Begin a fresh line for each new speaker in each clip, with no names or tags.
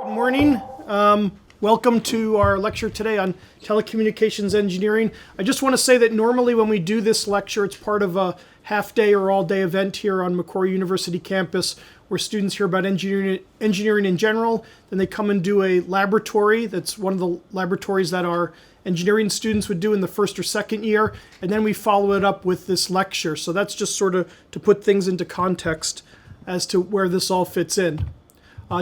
Good morning. Welcome to our lecture today on telecommunications engineering. I just want to say that normally when we do this lecture, it's part of a half-day or all-day event here on Macquarie University campus where students hear about engineering in general. Then they come and do a laboratory. That's one of the laboratories that our engineering students would do in the first or second year. And then we follow it up with this lecture. So that's just sort of to put things into context as to where this all fits in.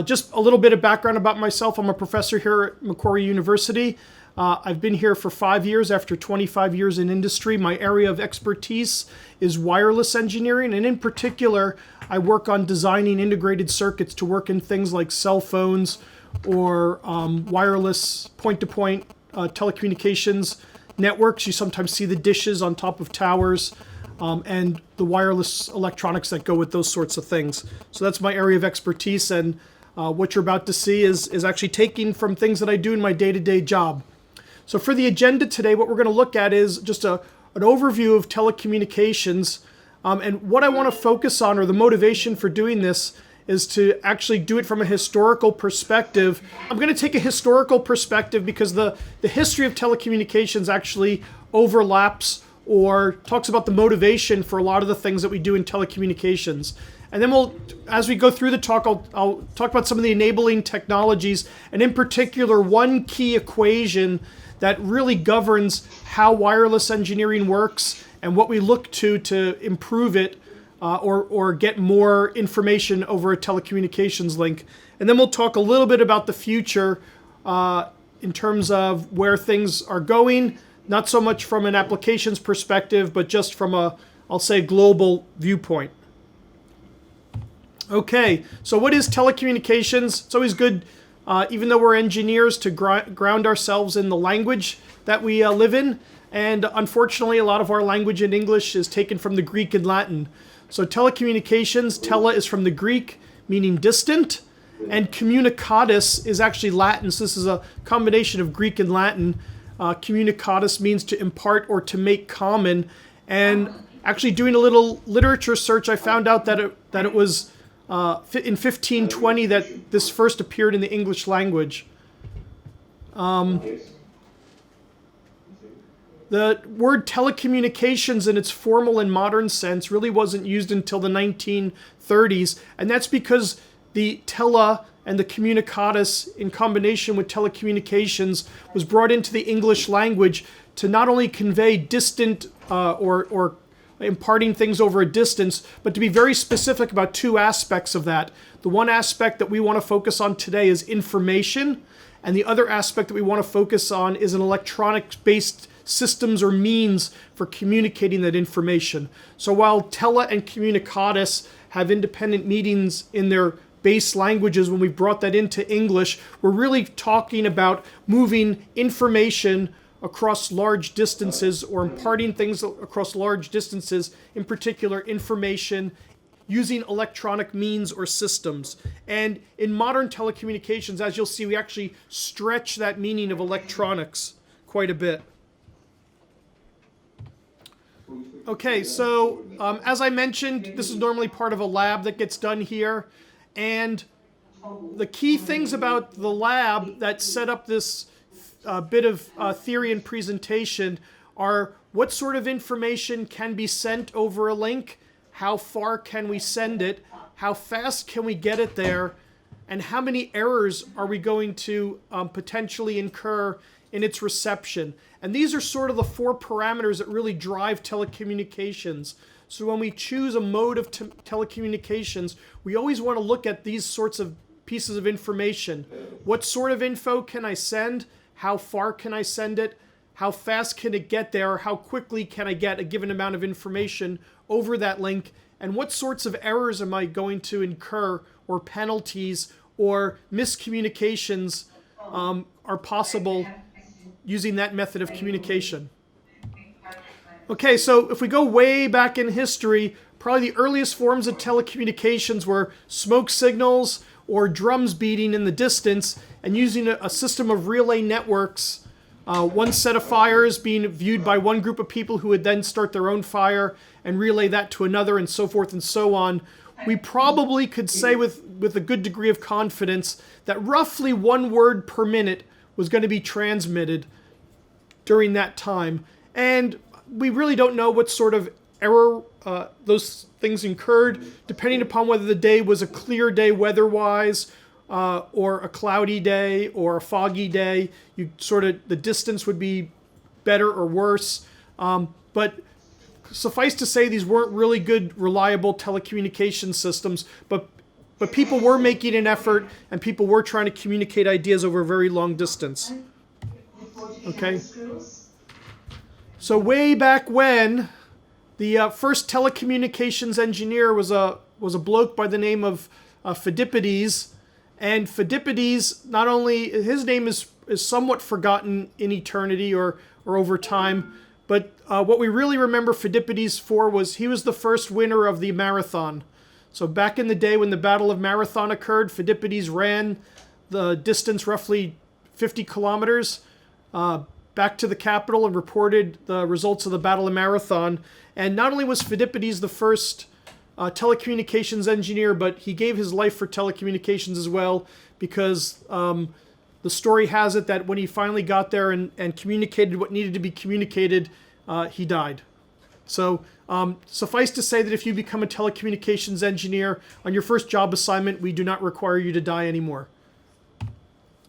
Just a little bit of background about myself. I'm a professor here at Macquarie University. I've been here for 5 years after 25 years in industry. My area of expertise is wireless engineering, and in particular, I work on designing integrated circuits to work in things like cell phones or wireless point-to-point telecommunications networks. You sometimes see the dishes on top of towers and the wireless electronics that go with those sorts of things. So that's my area of expertise, and what you're about to see is actually taking from things that I do in my day-to-day job. So for the agenda today, what we're going to look at is just an overview of telecommunications. And what I want to focus on, or the motivation for doing this, is to actually do it from a historical perspective. I'm going to take a historical perspective because the history of telecommunications actually overlaps or talks about the motivation for a lot of the things that we do in telecommunications. And then as we go through the talk, I'll talk about some of the enabling technologies, and in particular, one key equation that really governs how wireless engineering works and what we look to improve it or get more information over a telecommunications link. And then we'll talk a little bit about the future in terms of where things are going, not so much from an applications perspective, but just from I'll say, global viewpoint. Okay, so what is telecommunications? It's always good, even though we're engineers, to ground ourselves in the language that we live in. And unfortunately, a lot of our language in English is taken from the Greek and Latin. So telecommunications, tele is from the Greek, meaning distant, and communicatus is actually Latin. So this is a combination of Greek and Latin. Communicatus means to impart or to make common. And actually doing a little literature search, I found out that it was in 1520 that this first appeared in the English language. The word telecommunications in its formal and modern sense really wasn't used until the 1930s, and that's because the tele and the communicatus in combination with telecommunications was brought into the English language to not only convey distant or imparting things over a distance, but to be very specific about two aspects of that. The one aspect that we want to focus on today is information, and the other aspect that we want to focus on is an electronic-based systems or means for communicating that information. So while tele and communicatus have independent meanings in their base languages, when we brought that into English, we're really talking about moving information across large distances or imparting things across large distances, in particular information using electronic means or systems. And in modern telecommunications, as you'll see, we actually stretch that meaning of electronics quite a bit. Okay, so as I mentioned, this is normally part of a lab that gets done here. And the key things about the lab that set up this bit of theory and presentation are what sort of information can be sent over a link, how far can we send it, how fast can we get it there, and how many errors are we going to potentially incur in its reception. And these are sort of the four parameters that really drive telecommunications. So when we choose a mode of telecommunications, we always want to look at these sorts of pieces of information. What sort of info can I send? How far can I send it? How fast can it get there? How quickly can I get a given amount of information over that link? And what sorts of errors am I going to incur, or penalties or miscommunications are possible using that method of communication? Okay, so if we go way back in history, probably the earliest forms of telecommunications were smoke signals or drums beating in the distance, and using a system of relay networks one set of fires being viewed by one group of people who would then start their own fire and relay that to another, and so forth and so on. We probably could say with a good degree of confidence that roughly 1 word per minute was going to be transmitted during that time. And we really don't know what sort of error those things incurred, depending upon whether the day was a clear day weather-wise, or a cloudy day or a foggy day. The distance would be better or worse. But suffice to say, these weren't really good, reliable telecommunication systems, but people were making an effort, and people were trying to communicate ideas over a very long distance. Okay. So way back when, the first telecommunications engineer was a bloke by the name of Phidippides. And Phidippides, not only his name is somewhat forgotten in eternity or over time, but what we really remember Phidippides for was he was the first winner of the marathon. So back in the day when the Battle of Marathon occurred, Phidippides ran the distance, roughly 50 kilometers, back to the capital and reported the results of the Battle of Marathon. And not only was Phidippides the first telecommunications engineer, but he gave his life for telecommunications as well, because the story has it that when he finally got there and communicated what needed to be communicated, he died. So suffice to say that if you become a telecommunications engineer on your first job assignment, we do not require you to die anymore.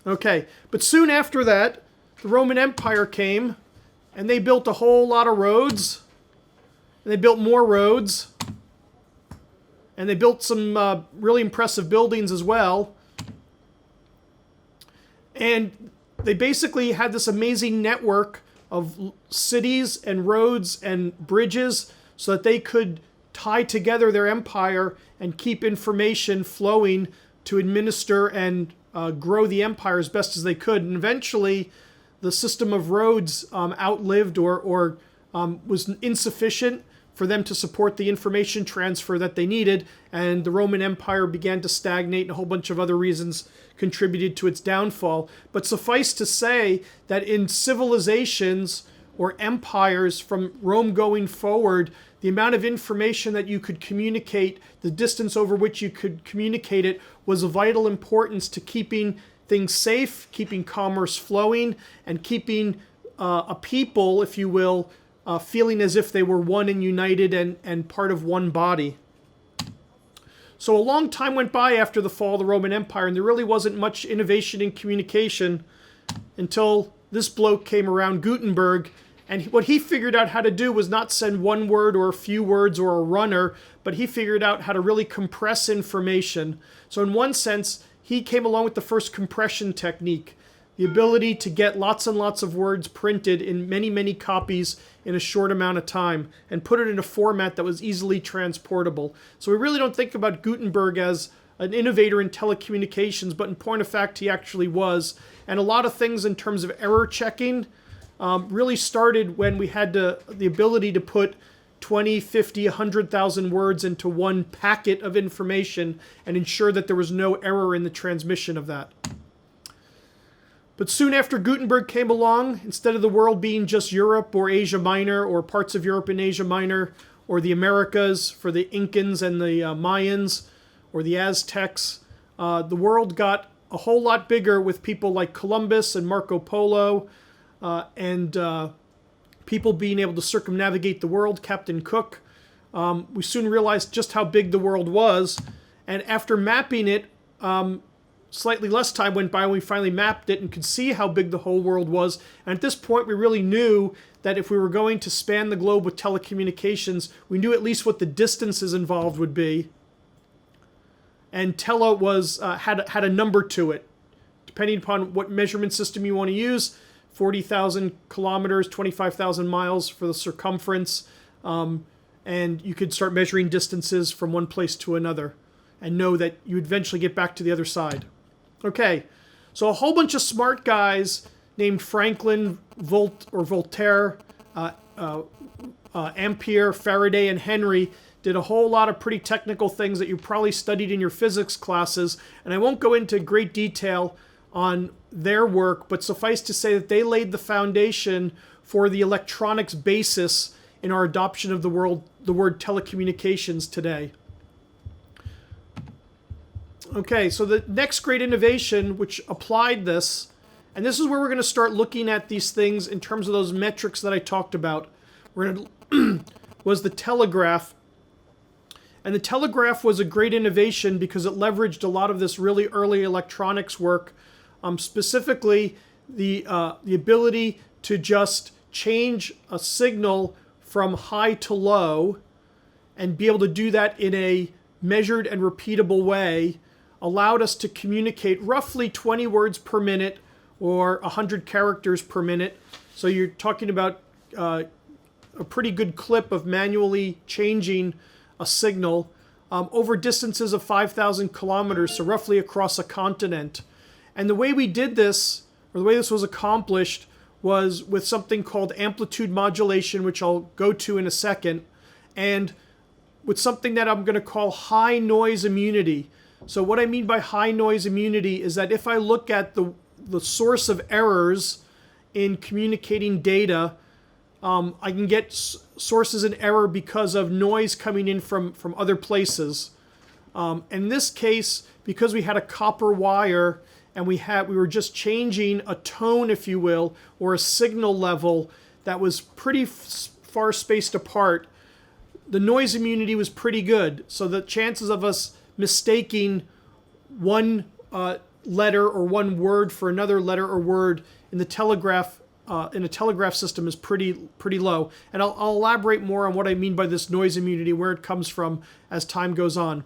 Okay, but soon after that, the Roman Empire came, and they built a whole lot of roads, and they built more roads, and they built some really impressive buildings as well. And they basically had this amazing network of cities and roads and bridges so that they could tie together their empire and keep information flowing to administer and grow the empire as best as they could. And eventually, the system of roads outlived or was insufficient for them to support the information transfer that they needed, and the Roman Empire began to stagnate, and a whole bunch of other reasons contributed to its downfall. But suffice to say that in civilizations or empires from Rome going forward, the amount of information that you could communicate, the distance over which you could communicate it, was of vital importance to keeping things safe, keeping commerce flowing, and keeping a people, if you will, feeling as if they were one and united and part of one body. So a long time went by after the fall of the Roman Empire, and there really wasn't much innovation in communication until this bloke came around, Gutenberg, and what he figured out how to do was not send one word or a few words or a runner, but he figured out how to really compress information. So in one sense, he came along with the first compression technique, the ability to get lots and lots of words printed in many, many copies in a short amount of time and put it in a format that was easily transportable. So we really don't think about Gutenberg as an innovator in telecommunications, but in point of fact, he actually was. And a lot of things in terms of error checking really started when we had the ability to put 20, 50, 100,000 words into one packet of information and ensure that there was no error in the transmission of that. But soon after Gutenberg came along, instead of the world being just Europe or Asia Minor or parts of Europe and Asia Minor or the Americas for the Incans and the Mayans or the Aztecs, the world got a whole lot bigger with people like Columbus and Marco Polo and people being able to circumnavigate the world, Captain Cook. We soon realized just how big the world was, and after mapping it, slightly less time went by when we finally mapped it and could see how big the whole world was. And at this point, we really knew that if we were going to span the globe with telecommunications, we knew at least what the distances involved would be. And tele was had a number to it, depending upon what measurement system you want to use. 40,000 kilometers, 25,000 miles for the circumference, and you could start measuring distances from one place to another and know that you would eventually get back to the other side. Okay, so a whole bunch of smart guys named Franklin, Voltaire, Ampere, Faraday, and Henry did a whole lot of pretty technical things that you probably studied in your physics classes, and I won't go into great detail on their work, but suffice to say that they laid the foundation for the electronics basis in our adoption of the word telecommunications today. Okay, so the next great innovation which applied this, and this is where we're going to start looking at these things in terms of those metrics that I talked about, was the telegraph. And the telegraph was a great innovation because it leveraged a lot of this really early electronics work, specifically the ability to just change a signal from high to low and be able to do that in a measured and repeatable way allowed us to communicate roughly 20 words per minute or 100 characters per minute. So you're talking about a pretty good clip of manually changing a signal over distances of 5,000 kilometers, so roughly across a continent. And the way we did this, or the way this was accomplished, was with something called amplitude modulation, which I'll go to in a second, and with something that I'm going to call high noise immunity. So what I mean by high noise immunity is that if I look at the source of errors in communicating data, I can get sources in error because of noise coming in from other places. In this case, because we had a copper wire and we were just changing a tone, if you will, or a signal level that was pretty far spaced apart, the noise immunity was pretty good. So the chances of us mistaking one letter or one word for another letter or word in the telegraph in a telegraph system is pretty low. And I'll elaborate more on what I mean by this noise immunity, where it comes from as time goes on.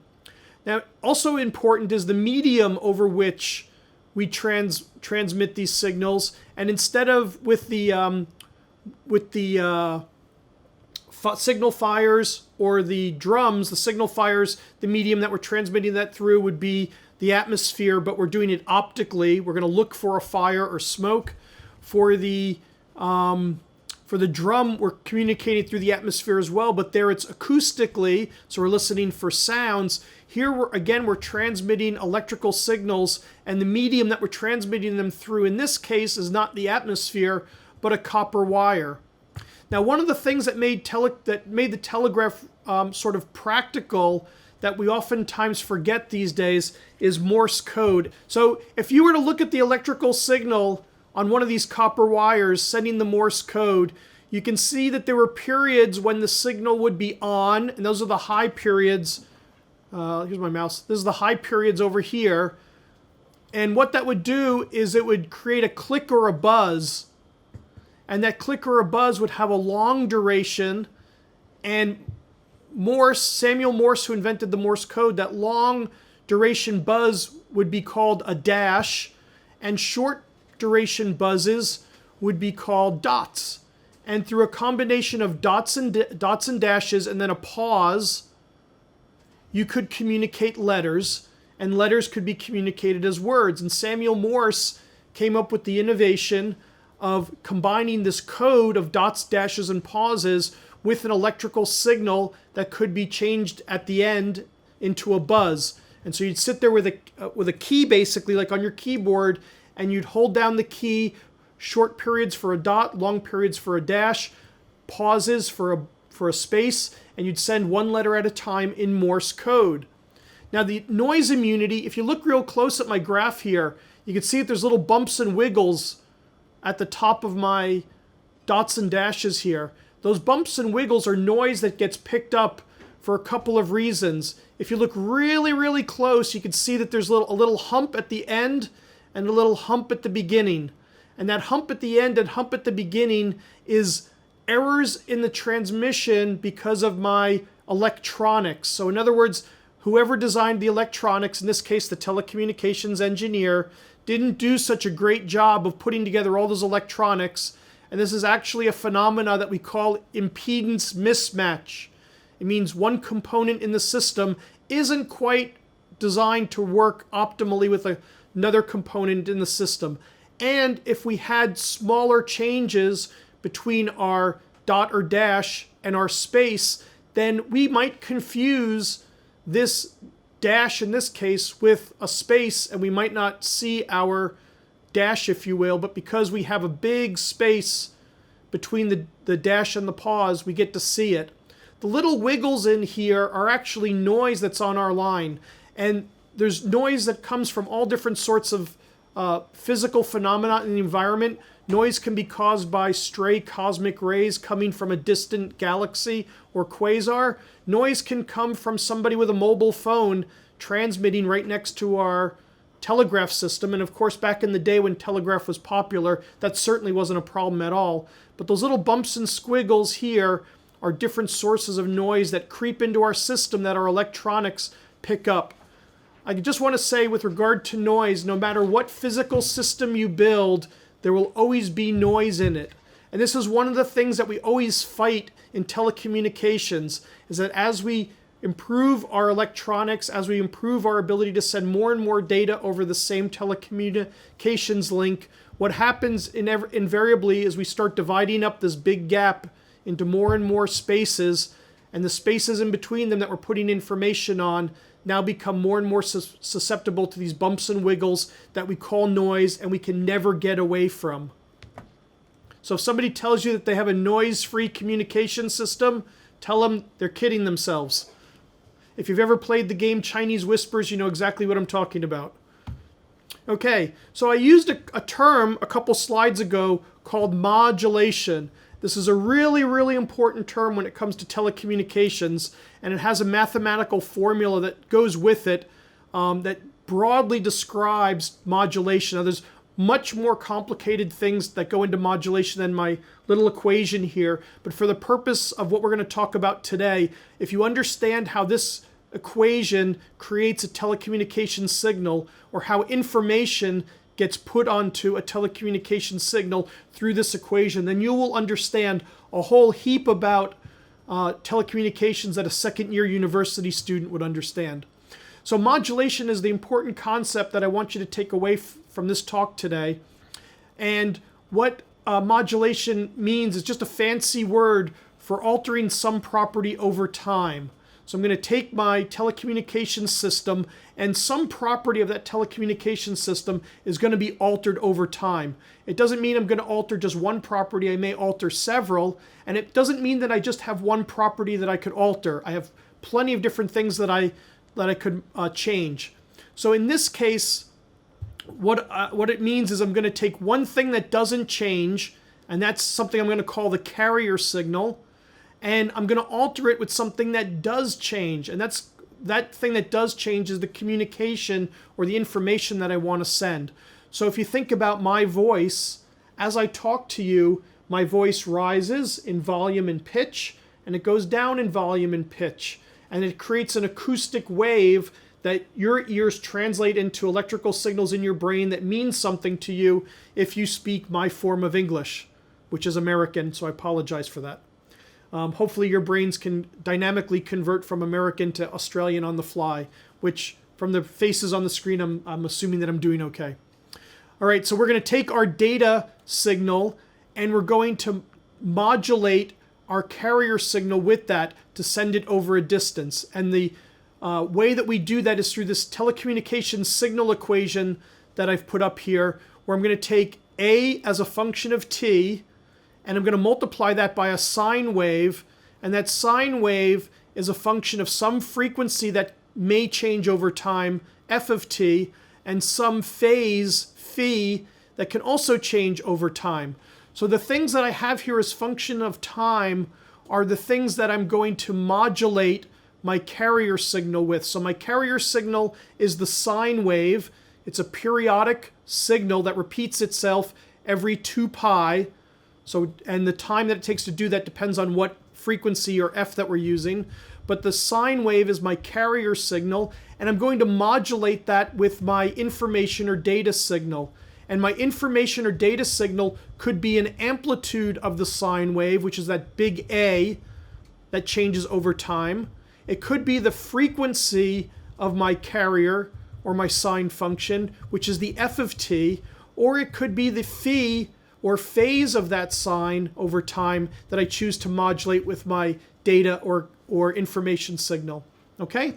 Now, also important is the medium over which we transmit these signals. And instead of with the signal fires or the drums, the signal fires, the medium that we're transmitting that through would be the atmosphere, but we're doing it optically. We're going to look for a fire or smoke. For the drum, we're communicating through the atmosphere as well, but there it's acoustically, so we're listening for sounds. Here, we're transmitting electrical signals, and the medium that we're transmitting them through, in this case, is not the atmosphere, but a copper wire. Now, one of the things that made the telegraph sort of practical that we oftentimes forget these days is Morse code. So if you were to look at the electrical signal on one of these copper wires sending the Morse code, you can see that there were periods when the signal would be on, and those are the high periods. Here's my mouse. This is the high periods over here. And what that would do is it would create a click or a buzz. And that click or a buzz would have a long duration. And Samuel Morse, who invented the Morse code, that long duration buzz would be called a dash, and short duration buzzes would be called dots. And through a combination of dots and dashes and then a pause, you could communicate letters, and letters could be communicated as words. And Samuel Morse came up with the innovation of combining this code of dots, dashes, and pauses with an electrical signal that could be changed at the end into a buzz. And so you'd sit there with a key, basically, like on your keyboard, and you'd hold down the key, short periods for a dot, long periods for a dash, pauses for a space, and you'd send one letter at a time in Morse code. Now the noise immunity, if you look real close at my graph here, you can see that there's little bumps and wiggles at the top of my dots and dashes here. Those bumps and wiggles are noise that gets picked up for a couple of reasons. If you look really, really close, you can see that there's a little hump at the end and a little hump at the beginning. And that hump at the end and hump at the beginning is errors in the transmission because of my electronics. So in other words, whoever designed the electronics, in this case the telecommunications engineer, didn't do such a great job of putting together all those electronics. And this is actually a phenomena that we call impedance mismatch. It means one component in the system isn't quite designed to work optimally with another component in the system. And if we had smaller changes between our dot or dash and our space, then we might confuse this dash in this case with a space, and we might not see our dash, if you will, but because we have a big space between the dash and the pause, we get to see it. The little wiggles in here are actually noise that's on our line. And there's noise that comes from all different sorts of physical phenomena in the environment. Noise can be caused by stray cosmic rays coming from a distant galaxy or quasar. Noise can come from somebody with a mobile phone transmitting right next to our telegraph system. And of course, back in the day when telegraph was popular, that certainly wasn't a problem at all. But those little bumps and squiggles here are different sources of noise that creep into our system that our electronics pick up. I just want to say, with regard to noise, no matter what physical system you build, there will always be noise in it. And this is one of the things that we always fight in telecommunications, is that as we improve our electronics, as we improve our ability to send more and more data over the same telecommunications link, what happens invariably is we start dividing up this big gap into more and more spaces, and the spaces in between them that we're putting information on now become more and more susceptible to these bumps and wiggles that we call noise and we can never get away from. So if somebody tells you that they have a noise-free communication system, tell them they're kidding themselves. If you've ever played the game Chinese Whispers, you know exactly what I'm talking about. Okay, so I used a term a couple slides ago called modulation. This is a really, really important term when it comes to telecommunications, and it has a mathematical formula that goes with it that broadly describes modulation. Now, there's much more complicated things that go into modulation than my little equation here, but for the purpose of what we're going to talk about today, if you understand how this equation creates a telecommunication signal, or how information gets put onto a telecommunication signal through this equation, then you will understand a whole heap about telecommunications that a second-year university student would understand. So modulation is the important concept that I want you to take away from this talk today. And what modulation means is just a fancy word for altering some property over time. So I'm going to take my telecommunications system, and some property of that telecommunications system is going to be altered over time. It doesn't mean I'm going to alter just one property. I may alter several, and it doesn't mean that I just have one property that I could alter. I have plenty of different things that I could change. So in this case, what it means is I'm going to take one thing that doesn't change, and that's something I'm going to call the carrier signal, and I'm going to alter it with something that does change. And that thing that does change is the communication or the information that I want to send. So if you think about my voice, as I talk to you, my voice rises in volume and pitch, and it goes down in volume and pitch. And it creates an acoustic wave that your ears translate into electrical signals in your brain that means something to you if you speak my form of English, which is American, so I apologize for that. Hopefully your brains can dynamically convert from American to Australian on the fly, which from the faces on the screen, I'm assuming that I'm doing okay. All right, so we're going to take our data signal and we're going to modulate our carrier signal with that to send it over a distance. And the way that we do that is through this telecommunications signal equation that I've put up here, where I'm going to take A as a function of t, and I'm going to multiply that by a sine wave, and that sine wave is a function of some frequency that may change over time, f of t, and some phase, phi, that can also change over time. So the things that I have here as function of time are the things that I'm going to modulate my carrier signal with. So my carrier signal is the sine wave. It's a periodic signal that repeats itself every 2 pi. So, and the time that it takes to do that depends on what frequency or f that we're using. But the sine wave is my carrier signal, and I'm going to modulate that with my information or data signal. And my information or data signal could be an amplitude of the sine wave, which is that big A that changes over time. It could be the frequency of my carrier or my sine function, which is the f of t, or it could be the phi or phase of that sine over time that I choose to modulate with my data or information signal. Okay?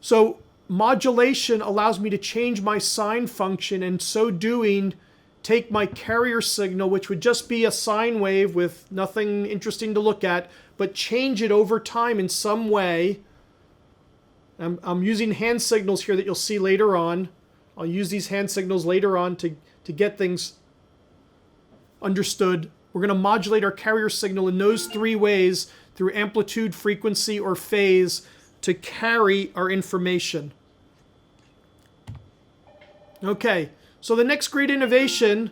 So modulation allows me to change my sine function, and so doing take my carrier signal, which would just be a sine wave with nothing interesting to look at, but change it over time in some way. I'm using hand signals here that you'll see later on. I'll use these hand signals later on to get things understood. We're going to modulate our carrier signal in those three ways, through amplitude, frequency, or phase, to carry our information. Okay, so the next great innovation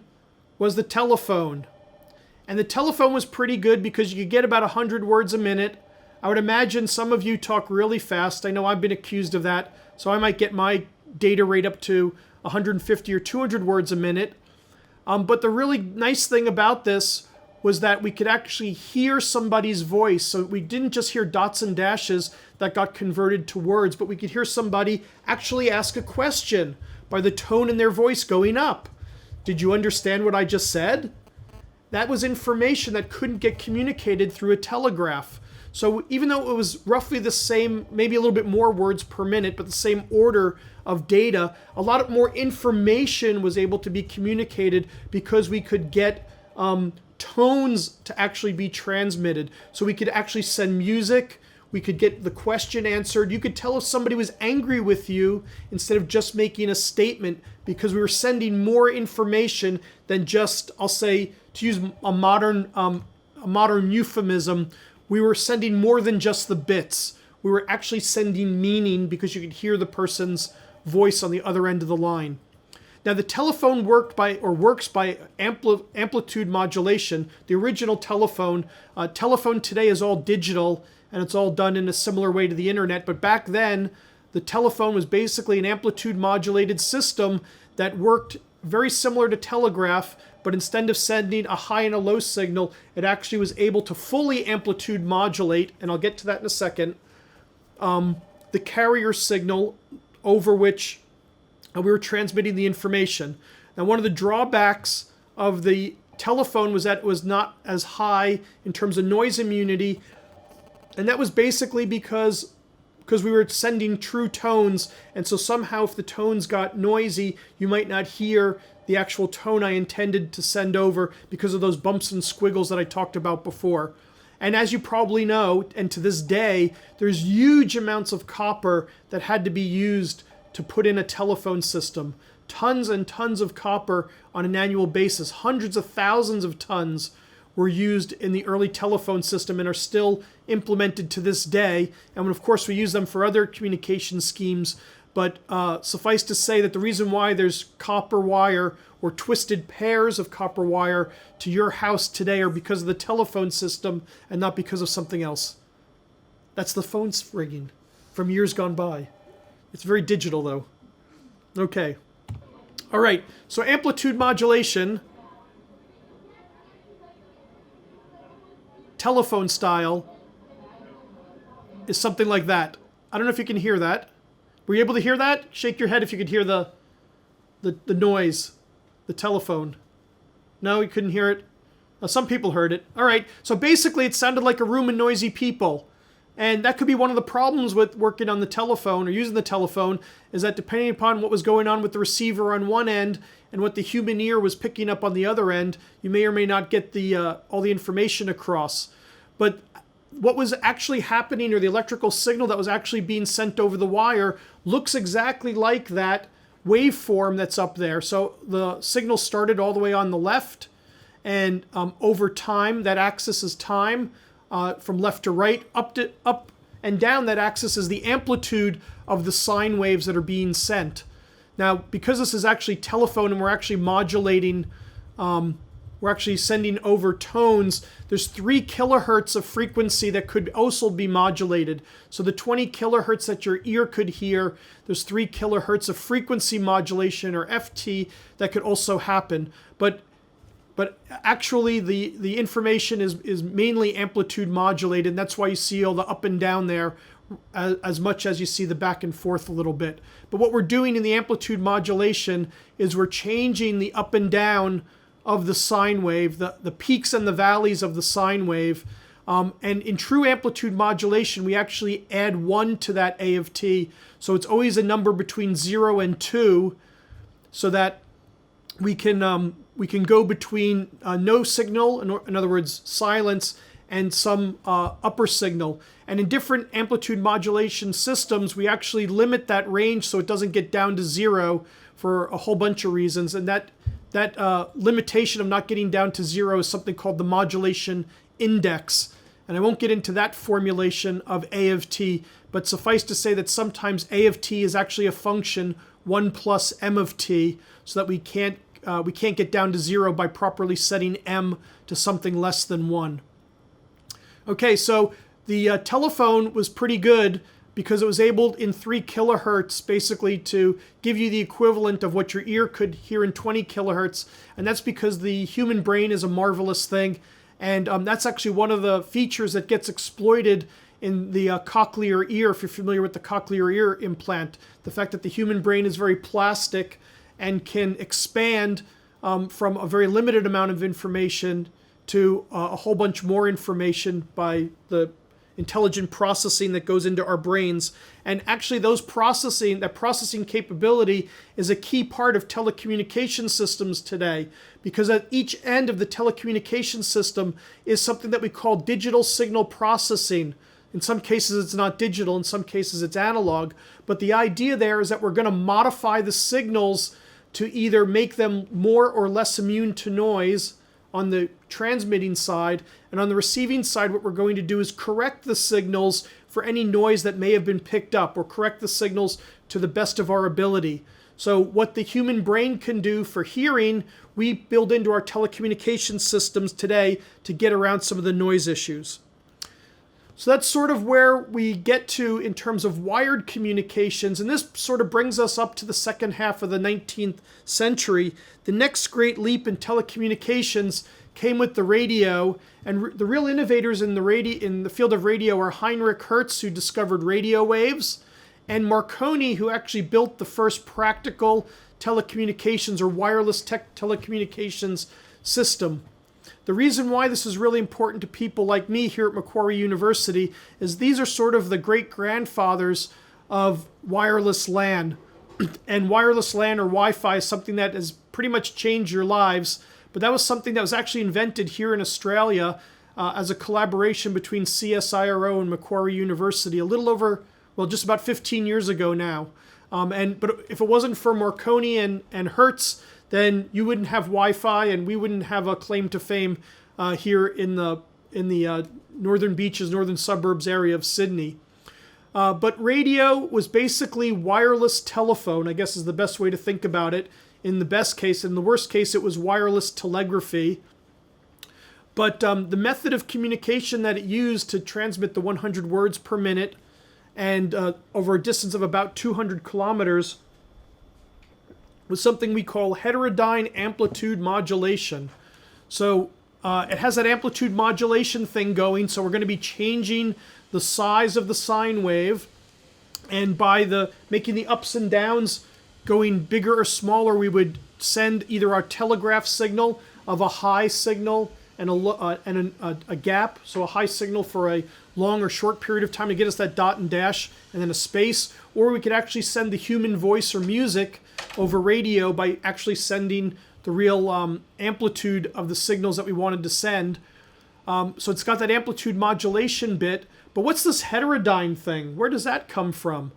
was the telephone. And the telephone was pretty good because you could get about 100 words a minute. I would imagine some of you talk really fast. I know I've been accused of that, so I might get my data rate up to 150 or 200 words a minute. But the really nice thing about this was that we could actually hear somebody's voice. So we didn't just hear dots and dashes that got converted to words, but we could hear somebody actually ask a question by the tone in their voice going up. Did you understand what I just said? That was information that couldn't get communicated through a telegraph. So even though it was roughly the same, maybe a little bit more words per minute, but the same order of data, a lot more information was able to be communicated because we could get tones to actually be transmitted. So we could actually send music, we could get the question answered. You could tell if somebody was angry with you instead of just making a statement, because we were sending more information than just, I'll say, to use a modern euphemism, we were sending more than just the bits. We were actually sending meaning because you could hear the person's voice on the other end of the line. Now the telephone works by amplitude modulation. The original telephone today is all digital, and it's all done in a similar way to the internet. But back then, the telephone was basically an amplitude modulated system that worked very similar to telegraph, but instead of sending a high and a low signal, it actually was able to fully amplitude modulate, and I'll get to that in a second, the carrier signal over which we were transmitting the information. Now, one of the drawbacks of the telephone was that it was not as high in terms of noise immunity, and that was basically because we were sending true tones, and so somehow if the tones got noisy, you might not hear the actual tone I intended to send over because of those bumps and squiggles that I talked about before. And as you probably know, and to this day, there's huge amounts of copper that had to be used to put in a telephone system. Tons and tons of copper on an annual basis. Hundreds of thousands of tons were used in the early telephone system and are still implemented to this day. And of course, we use them for other communication schemes. But suffice to say that the reason why there's copper wire or twisted pairs of copper wire to your house today are because of the telephone system and not because of something else. That's the phone's ringing from years gone by. It's very digital though. Okay. All right. So amplitude modulation, telephone style, is something like that. I don't know if you can hear that. Were you able to hear that? Shake your head if you could hear the noise, the telephone. No, you couldn't hear it? Some people heard it. All right. So basically it sounded like a room of noisy people. And that could be one of the problems with working on the telephone or using the telephone, is that depending upon what was going on with the receiver on one end and what the human ear was picking up on the other end, you may or may not get all the information across. But what was actually happening, or the electrical signal that was actually being sent over the wire, looks exactly like that waveform that's up there. So the signal started all the way on the left, and over time, that axis is time. From left to right, up and down that axis is the amplitude of the sine waves that are being sent. Now, because this is actually telephone and we're actually modulating, we're actually sending over tones, there's 3 kilohertz of frequency that could also be modulated. So the 20 kilohertz that your ear could hear, there's 3 kilohertz of frequency modulation, or FT, that could also happen. But actually the information is mainly amplitude modulated, and that's why you see all the up and down there as much as you see the back and forth a little bit. But what we're doing in the amplitude modulation is we're changing the up and down of the sine wave, the peaks and the valleys of the sine wave, And in true amplitude modulation, we actually add 1 to that A of t. So it's always a number between 0 and 2, so that we can go between no signal, in other words, silence, and some upper signal. And in different amplitude modulation systems, we actually limit that range so it doesn't get down to 0 for a whole bunch of reasons. And that limitation of not getting down to 0 is something called the modulation index. And I won't get into that formulation of A of t, but suffice to say that sometimes A of t is actually a function 1 plus m of t, so that we can't get down to 0 by properly setting m to something less than 1. Okay, so the telephone was pretty good because it was able in 3 kilohertz basically to give you the equivalent of what your ear could hear in 20 kilohertz. And that's because the human brain is a marvelous thing. And that's actually one of the features that gets exploited in the cochlear ear, if you're familiar with the cochlear ear implant. The fact that the human brain is very plastic and can expand from a very limited amount of information to a whole bunch more information by the intelligent processing that goes into our brains. And actually that processing capability is a key part of telecommunication systems today, because at each end of the telecommunication system is something that we call digital signal processing. In some cases it's not digital, in some cases it's analog, but the idea there is that we're going to modify the signals to either make them more or less immune to noise on the transmitting side, and on the receiving side what we're going to do is correct the signals for any noise that may have been picked up, or correct the signals to the best of our ability. So what the human brain can do for hearing, we build into our telecommunication systems today to get around some of the noise issues. So that's sort of where we get to in terms of wired communications, and this sort of brings us up to the second half of the 19th century. The next great leap in telecommunications came with the radio, and the real innovators in the field of radio are Heinrich Hertz, who discovered radio waves, and Marconi, who actually built the first practical telecommunications or wireless telecommunications system. The reason why this is really important to people like me here at Macquarie University is these are sort of the great-grandfathers of wireless LAN. And wireless LAN or Wi-Fi is something that has pretty much changed your lives. But that was something that was actually invented here in Australia as a collaboration between CSIRO and Macquarie University a little over, well, just about 15 years ago now. But if it wasn't for Marconi and Hertz, then you wouldn't have Wi-Fi, and we wouldn't have a claim to fame here in the northern beaches, northern suburbs area of Sydney. But radio was basically wireless telephone, I guess is the best way to think about it. In the best case, in the worst case, it was wireless telegraphy. But the method of communication that it used to transmit the 100 words per minute and over a distance of about 200 kilometers was something we call heterodyne amplitude modulation. So it has that amplitude modulation thing going, so we're going to be changing the size of the sine wave, and by making the ups and downs going bigger or smaller, we would send either our telegraph signal of a high signal and a gap, so a high signal for a long or short period of time to get us that dot and dash, and then a space, or we could actually send the human voice or music over radio by actually sending the real amplitude of the signals that we wanted to send. So it's got that amplitude modulation bit, but what's this heterodyne thing? Where does that come from?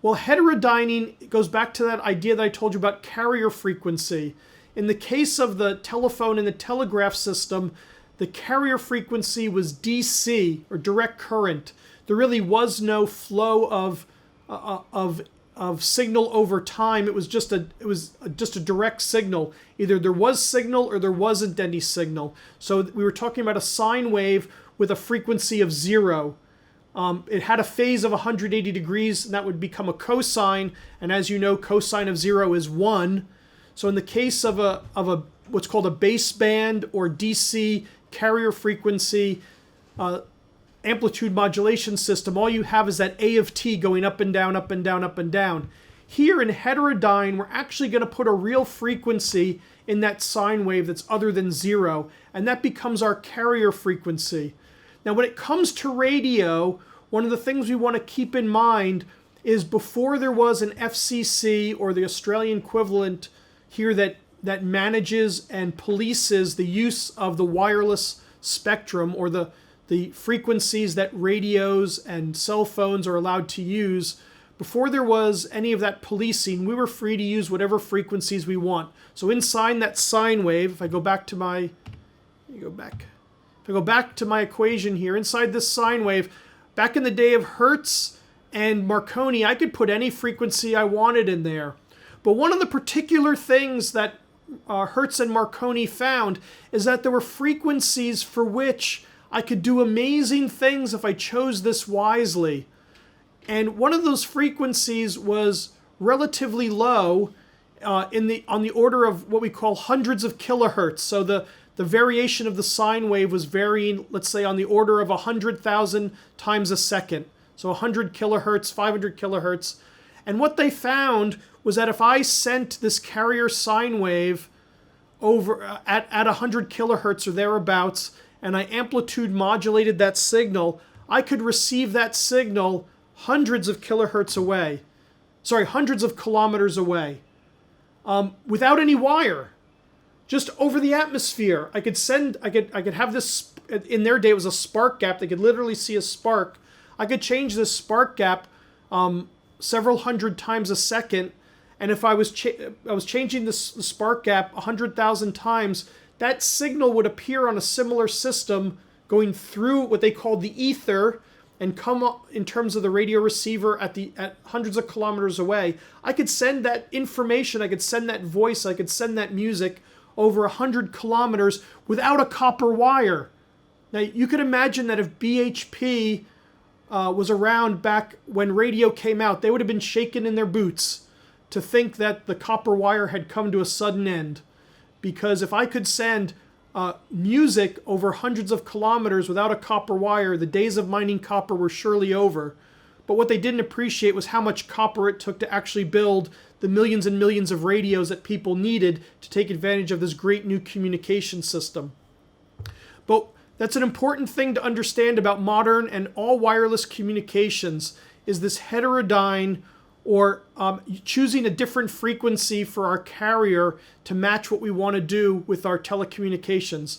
Well, heterodyning goes back to that idea that I told you about carrier frequency. In the case of the telephone and the telegraph system, the carrier frequency was DC, or direct current. There really was no flow of signal over time. It was just a direct signal. Either there was signal or there wasn't any signal. So we were talking about a sine wave with a frequency of 0. It had a phase of 180 degrees, and that would become a cosine. And as you know, cosine of 0 is 1. So in the case of a what's called a baseband or DC carrier frequency amplitude modulation system, all you have is that A of t going up and down, up and down, up and down. Here in heterodyne, we're actually going to put a real frequency in that sine wave that's other than 0, and that becomes our carrier frequency. Now, when it comes to radio, one of the things we want to keep in mind is before there was an FCC or the Australian equivalent here that manages and polices the use of the wireless spectrum or the frequencies that radios and cell phones are allowed to use. Before there was any of that policing, we were free to use whatever frequencies we want. So inside that sine wave, if I go back to my equation here, inside this sine wave, back in the day of Hertz and Marconi, I could put any frequency I wanted in there. But one of the particular things that Hertz and Marconi found is that there were frequencies for which I could do amazing things if I chose this wisely. And one of those frequencies was relatively low on the order of what we call hundreds of kilohertz. So the variation of the sine wave was varying, let's say, on the order of 100,000 times a second. So 100 kilohertz, 500 kilohertz. And what they found was that if I sent this carrier sine wave over at 100 kilohertz or thereabouts, and I amplitude modulated that signal, I could receive that signal hundreds of kilohertz away. Sorry, hundreds of kilometers away. Without any wire. Just over the atmosphere. I could have this, in their day it was a spark gap. They could literally see a spark. I could change this spark gap several hundred times a second. And if I was changing the spark gap 100,000 times, that signal would appear on a similar system going through what they called the ether and come up in terms of the radio receiver at hundreds of kilometers away. I could send that information, I could send that voice, I could send that music over 100 kilometers without a copper wire. Now you could imagine that if BHP was around back when radio came out, they would have been shaken in their boots to think that the copper wire had come to a sudden end. Because if I could send music over hundreds of kilometers without a copper wire, the days of mining copper were surely over. But what they didn't appreciate was how much copper it took to actually build the millions and millions of radios that people needed to take advantage of this great new communication system. But that's an important thing to understand about modern and all wireless communications is this heterodyne, or choosing a different frequency for our carrier to match what we want to do with our telecommunications.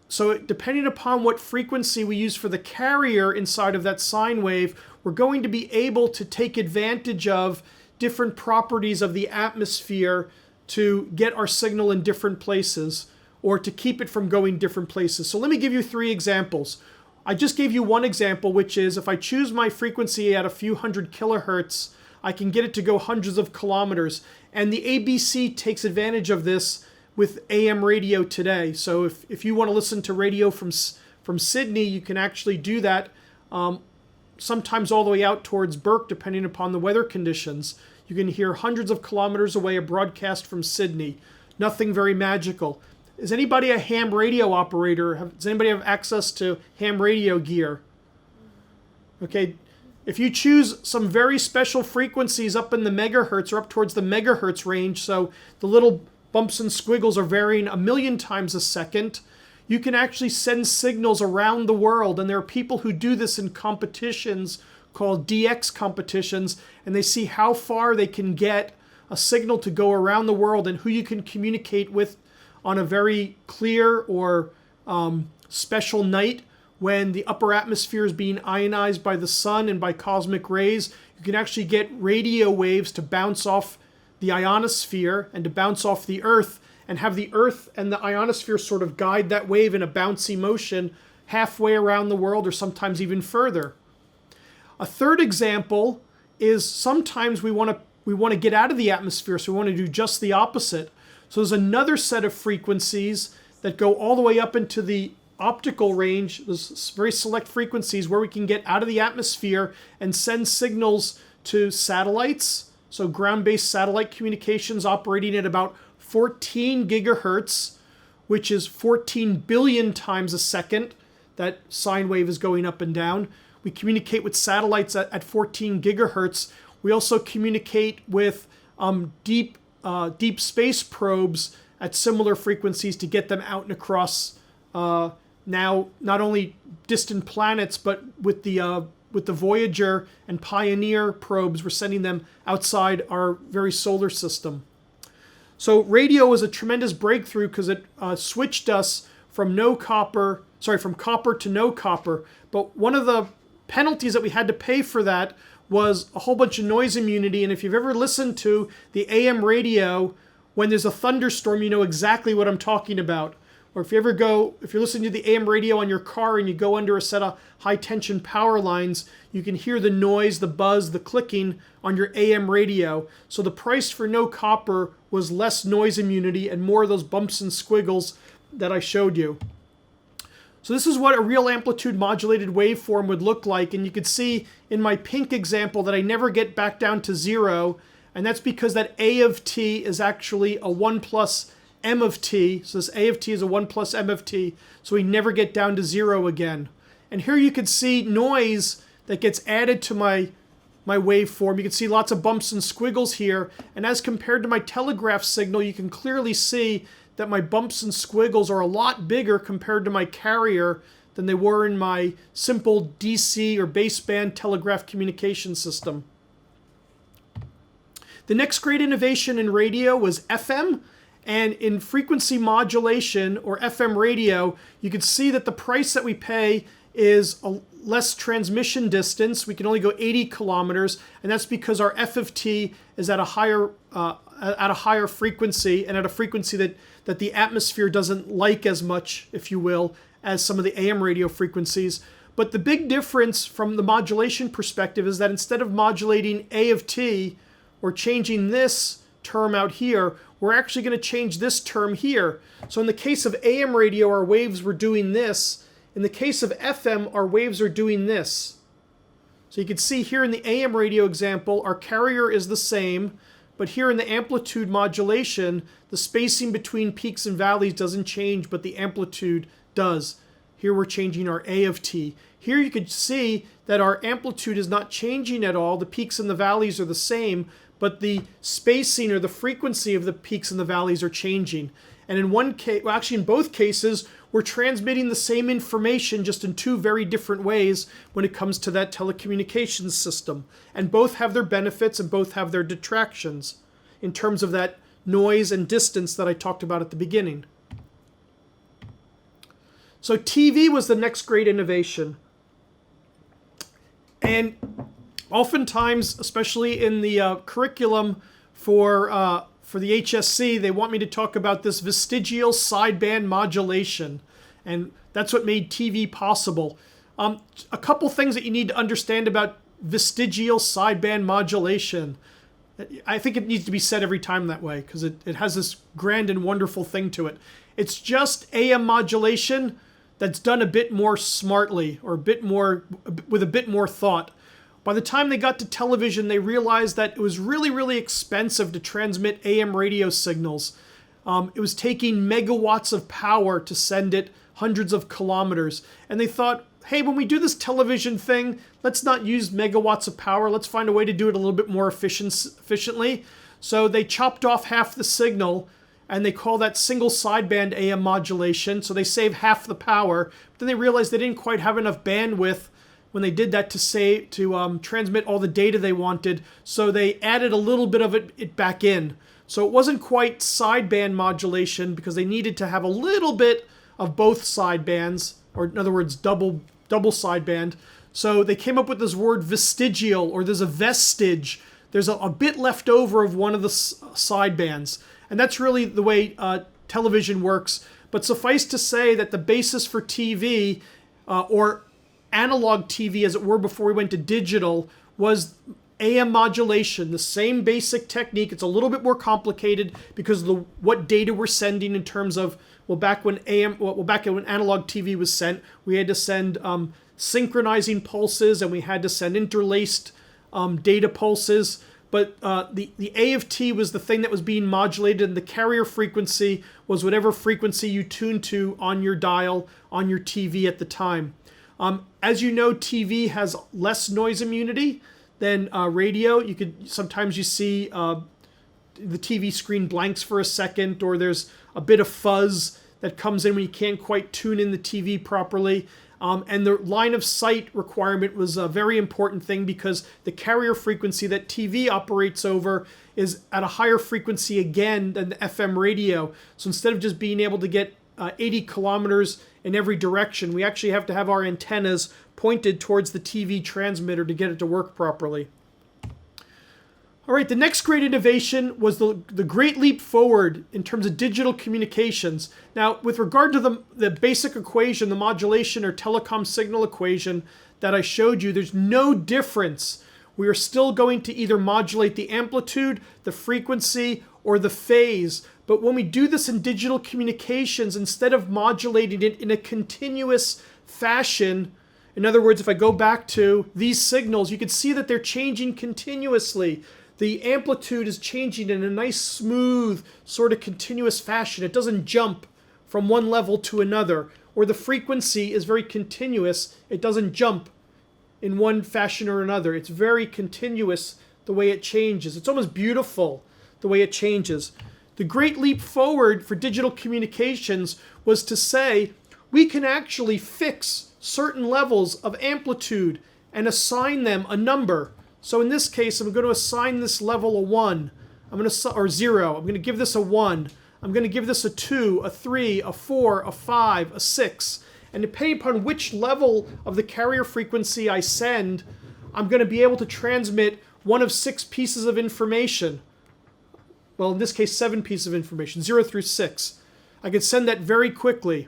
So depending upon what frequency we use for the carrier inside of that sine wave, we're going to be able to take advantage of different properties of the atmosphere to get our signal in different places or to keep it from going different places. So let me give you 3 examples. I just gave you one example, which is if I choose my frequency at a few hundred kilohertz, I can get it to go hundreds of kilometers. And the ABC takes advantage of this with AM radio today. So if you want to listen to radio from Sydney, you can actually do that sometimes all the way out towards Burke, depending upon the weather conditions. You can hear hundreds of kilometers away a broadcast from Sydney. Nothing very magical. Is anybody a ham radio operator? Does anybody have access to ham radio gear? Okay. If you choose some very special frequencies up in the megahertz or up towards the megahertz range, so the little bumps and squiggles are varying 1,000,000 times a second, you can actually send signals around the world. And there are people who do this in competitions called DX competitions, and they see how far they can get a signal to go around the world and who you can communicate with on a very clear or special night when the upper atmosphere is being ionized by the sun and by cosmic rays. You can actually get radio waves to bounce off the ionosphere and to bounce off the Earth and have the Earth and the ionosphere sort of guide that wave in a bouncy motion halfway around the world or sometimes even further. A third example is sometimes we want to get out of the atmosphere, so we want to do just the opposite. So there's another set of frequencies that go all the way up into the optical range, those very select frequencies where we can get out of the atmosphere and send signals to satellites. So ground-based satellite communications operating at about 14 gigahertz, which is 14 billion times a second. That sine wave is going up and down. We communicate with satellites at 14 gigahertz. We also communicate with deep space probes at similar frequencies to get them out and across now not only distant planets, but with the Voyager and Pioneer probes, we're sending them outside our very solar system. So radio was a tremendous breakthrough because it switched us from copper to no copper. But one of the penalties that we had to pay for that was a whole bunch of noise immunity. And if you've ever listened to the AM radio, when there's a thunderstorm, you know exactly what I'm talking about. Or if you're listening to the AM radio on your car and you go under a set of high tension power lines, you can hear the noise, the buzz, the clicking on your AM radio. So the price for no copper was less noise immunity and more of those bumps and squiggles that I showed you. So this is what a real amplitude modulated waveform would look like. And you can see in my pink example that I never get back down to 0. And that's because that A of t is actually a 1 plus m of t. So this A of t is a 1 plus m of t. So we never get down to 0 again. And here you can see noise that gets added to my waveform. You can see lots of bumps and squiggles here. And as compared to my telegraph signal, you can clearly see that my bumps and squiggles are a lot bigger compared to my carrier than they were in my simple DC or baseband telegraph communication system. The next great innovation in radio was FM. And in frequency modulation or FM radio, you can see that the price that we pay is a less transmission distance. We can only go 80 kilometers, and that's because our F of t is at a higher frequency, and at a frequency that the atmosphere doesn't like as much, if you will, as some of the AM radio frequencies. But the big difference from the modulation perspective is that instead of modulating A of t or changing this term out here, we're actually going to change this term here. So in the case of AM radio, our waves were doing this. In the case of FM, our waves are doing this. So you can see here in the AM radio example, our carrier is the same, but here in the amplitude modulation, the spacing between peaks and valleys doesn't change, but the amplitude does. Here we're changing our A of t. Here you can see that our amplitude is not changing at all. The peaks and the valleys are the same, but the spacing or the frequency of the peaks and the valleys are changing. And in one case, well, actually in both cases, we're transmitting the same information just in two very different ways when it comes to that telecommunications system. And both have their benefits and both have their detractions in terms of that noise and distance that I talked about at the beginning. So TV was the next great innovation. And oftentimes, especially in the curriculum for the HSC, they want me to talk about this vestigial sideband modulation. And that's what made TV possible. A couple things that you need to understand about vestigial sideband modulation. I think it needs to be said every time that way because it has this grand and wonderful thing to it. It's just AM modulation that's done a bit more smartly or with a bit more thought. By the time they got to television, they realized that it was really, really expensive to transmit AM radio signals. It was taking megawatts of power to send it hundreds of kilometers. And they thought, hey, when we do this television thing, let's not use megawatts of power. Let's find a way to do it a little bit more efficiently. So they chopped off half the signal, and they call that single sideband AM modulation. So they save half the power. But then they realized they didn't quite have enough bandwidth when they did that to transmit all the data they wanted. So they added a little bit of it back in. So it wasn't quite sideband modulation because they needed to have a little bit of both sidebands, or in other words, double sideband. So they came up with this word vestigial, or there's a vestige. There's a bit left over of one of the sidebands. And that's really the way television works. But suffice to say that the basis for TV, or analog TV as it were before we went to digital, was AM modulation, the same basic technique. It's a little bit more complicated because of what data we're sending in terms of, back when analog TV was sent, we had to send synchronizing pulses and we had to send interlaced data pulses. But the A of t was the thing that was being modulated, and the carrier frequency was whatever frequency you tuned to on your dial on your TV at the time. As you know, TV has less noise immunity than radio. Sometimes you see the TV screen blanks for a second, or there's a bit of fuzz. that comes in when you can't quite tune in the TV properly. And the line of sight requirement was a very important thing because the carrier frequency that TV operates over is at a higher frequency again than the FM radio. So instead of just being able to get 80 kilometers in every direction, we actually have to have our antennas pointed towards the TV transmitter to get it to work properly. All right, the next great innovation was the great leap forward in terms of digital communications. Now, with regard to the basic equation, the modulation or telecom signal equation that I showed you, there's no difference. We are still going to either modulate the amplitude, the frequency, or the phase. But when we do this in digital communications, instead of modulating it in a continuous fashion, in other words, if I go back to these signals, you can see that they're changing continuously. The amplitude is changing in a nice, smooth, sort of continuous fashion. It doesn't jump from one level to another. Or the frequency is very continuous. It doesn't jump in one fashion or another. It's very continuous the way it changes. It's almost beautiful the way it changes. The great leap forward for digital communications was to say we can actually fix certain levels of amplitude and assign them a number. So in this case, I'm going to assign this level a 1, or 0. I'm going to give this a 1. I'm going to give this a 2, a 3, a 4, a 5, a 6. And depending upon which level of the carrier frequency I send, I'm going to be able to transmit one of 6 pieces of information. Well, in this case, 7 pieces of information, 0 through 6. I could send that very quickly.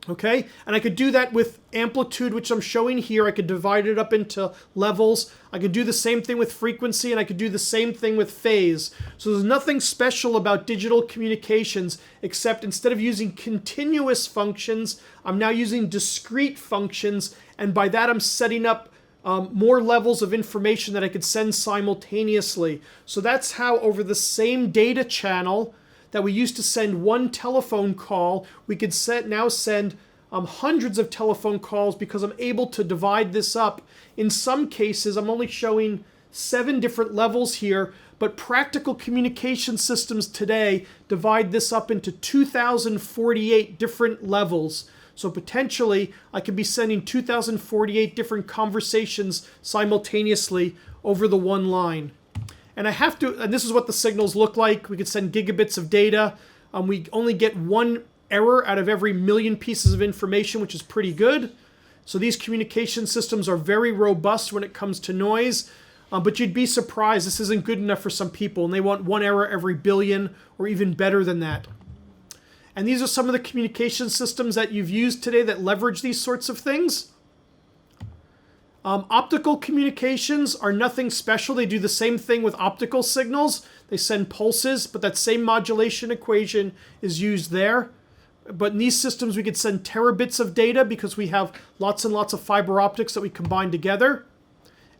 Okay, and I could do that with amplitude, which I'm showing here. I could divide it up into levels. I could do the same thing with frequency, and I could do the same thing with phase. So there's nothing special about digital communications, except instead of using continuous functions, I'm now using discrete functions, and by that I'm setting up more levels of information that I could send simultaneously. So that's how over the same data channel that we used to send one telephone call, we could now send hundreds of telephone calls because I'm able to divide this up. In some cases, I'm only showing 7 different levels here, but practical communication systems today divide this up into 2,048 different levels. So potentially, I could be sending 2,048 different conversations simultaneously over the one line. And and this is what the signals look like. We could send gigabits of data. We only get 1 error out of every million pieces of information, which is pretty good. So these communication systems are very robust when it comes to noise. But you'd be surprised, this isn't good enough for some people, and they want 1 error every billion, or even better than that. And these are some of the communication systems that you've used today that leverage these sorts of things. Optical communications are nothing special. They do the same thing with optical signals. They send pulses, but that same modulation equation is used there. But in these systems, we could send terabits of data because we have lots and lots of fiber optics that we combine together.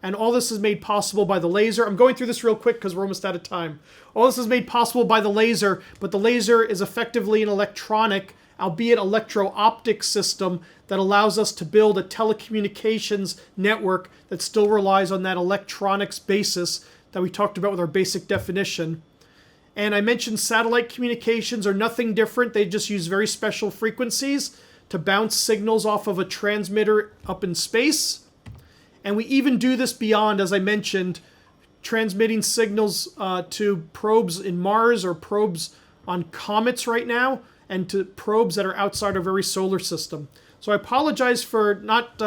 And all this is made possible by the laser. I'm going through this real quick because we're almost out of time. All this is made possible by the laser, but the laser is effectively an electronic, albeit electro-optic system that allows us to build a telecommunications network that still relies on that electronics basis that we talked about with our basic definition. And I mentioned satellite communications are nothing different. They just use very special frequencies to bounce signals off of a transmitter up in space. And we even do this beyond, as I mentioned, transmitting signals to probes in Mars or probes on comets right now, and to probes that are outside our very solar system. So I apologize for not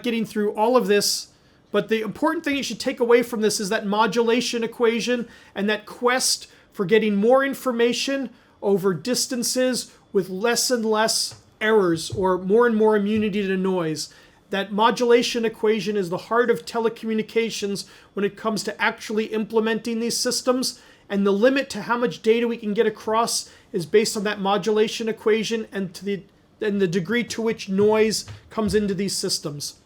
getting through all of this, but the important thing you should take away from this is that modulation equation and that quest for getting more information over distances with less and less errors or more and more immunity to noise. That modulation equation is the heart of telecommunications when it comes to actually implementing these systems, and the limit to how much data we can get across is based on that modulation equation and the degree to which noise comes into these systems.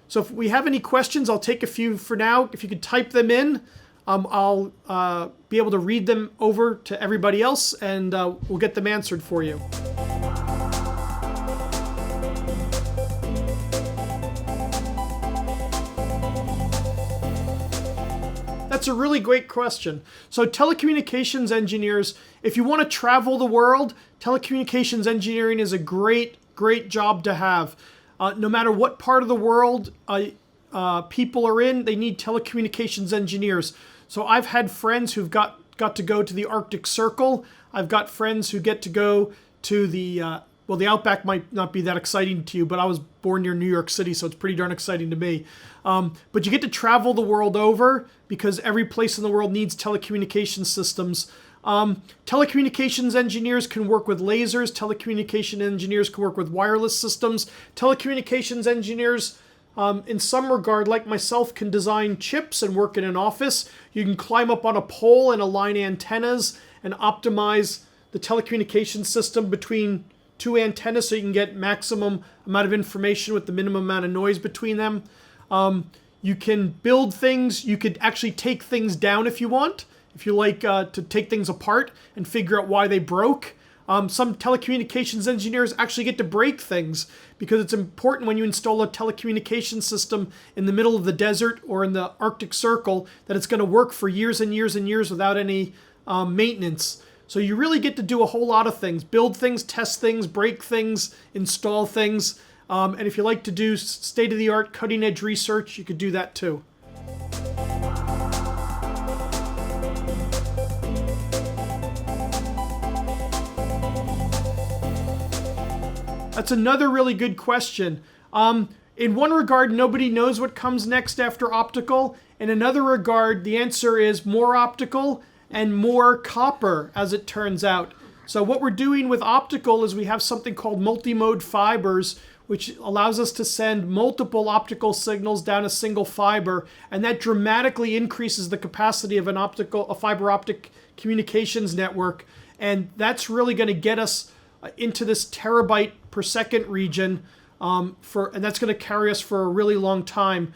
So if we have any questions, I'll take a few for now. If you could type them in, I'll be able to read them over to everybody else, and we'll get them answered for you. That's a really great question. So telecommunications engineers, if you want to travel the world, telecommunications engineering is a great job to have. No matter what part of the world people are in, they need telecommunications engineers. So I've had friends who've got to go to the Arctic Circle. I've got friends who get to go to the Outback might not be that exciting to you, but I was born near New York City, so it's pretty darn exciting to me. But you get to travel the world over because every place in the world needs telecommunication systems. Telecommunications engineers can work with lasers. Telecommunication engineers can work with wireless systems. Telecommunications engineers, in some regard, like myself, can design chips and work in an office. You can climb up on a pole and align antennas and optimize the telecommunications system between two antennas so you can get maximum amount of information with the minimum amount of noise between them. You can build things. You could actually take things down if you want. If you like to take things apart and figure out why they broke. Some telecommunications engineers actually get to break things because it's important when you install a telecommunications system in the middle of the desert or in the Arctic Circle that it's going to work for years and years and years without any maintenance. So you really get to do a whole lot of things. Build things, test things, break things, install things. And if you like to do state-of-the-art, cutting-edge research, you could do that too. That's another really good question. In one regard, nobody knows what comes next after optical. In another regard, the answer is more optical and more copper, as it turns out. So what we're doing with optical is we have something called multimode fibers, which allows us to send multiple optical signals down a single fiber, and that dramatically increases the capacity of a fiber optic communications network. And that's really going to get us into this terabyte per second region, and that's going to carry us for a really long time.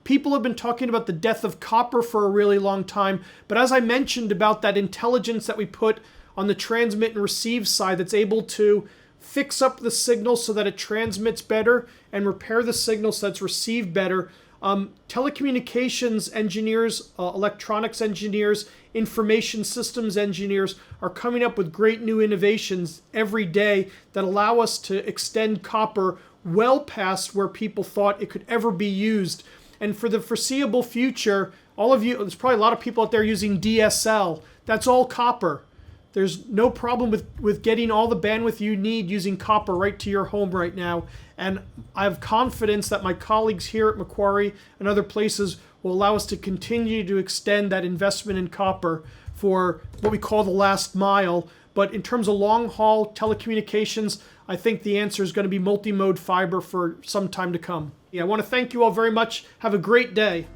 People have been talking about the death of copper for a really long time, but as I mentioned about that intelligence that we put on the transmit and receive side that's able to fix up the signal so that it transmits better and repair the signal so that it's received better, telecommunications engineers, electronics engineers, information systems engineers are coming up with great new innovations every day that allow us to extend copper well past where people thought it could ever be used. And for the foreseeable future, there's probably a lot of people out there using DSL. That's all copper. There's no problem with getting all the bandwidth you need using copper right to your home right now. And I have confidence that my colleagues here at Macquarie and other places will allow us to continue to extend that investment in copper for what we call the last mile. But in terms of long-haul telecommunications, I think the answer is going to be multimode fiber for some time to come. I want to thank you all very much. Have a great day.